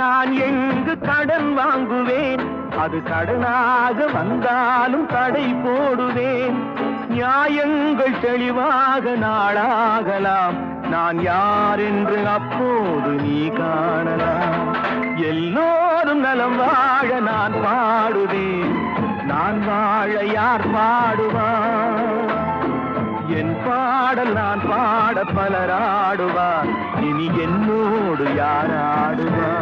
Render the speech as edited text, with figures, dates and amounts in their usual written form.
நான் எங்கு கடன் வாங்குவேன், அது கடனாக வந்தாலும் தடை போடுவேன். நியாயங்கள் தெளிவாக நாளாகலாம், நான் யார் என்று அப்போது நீ காணலாம். எல்லோரும் நலம் வாழ நான் பாடுவேன், நான் வாழ யார் பாடுவார்? என் பாடல் நான் பாட பலராடுவார், இனி என்னோடு யார் ஆடுவார்?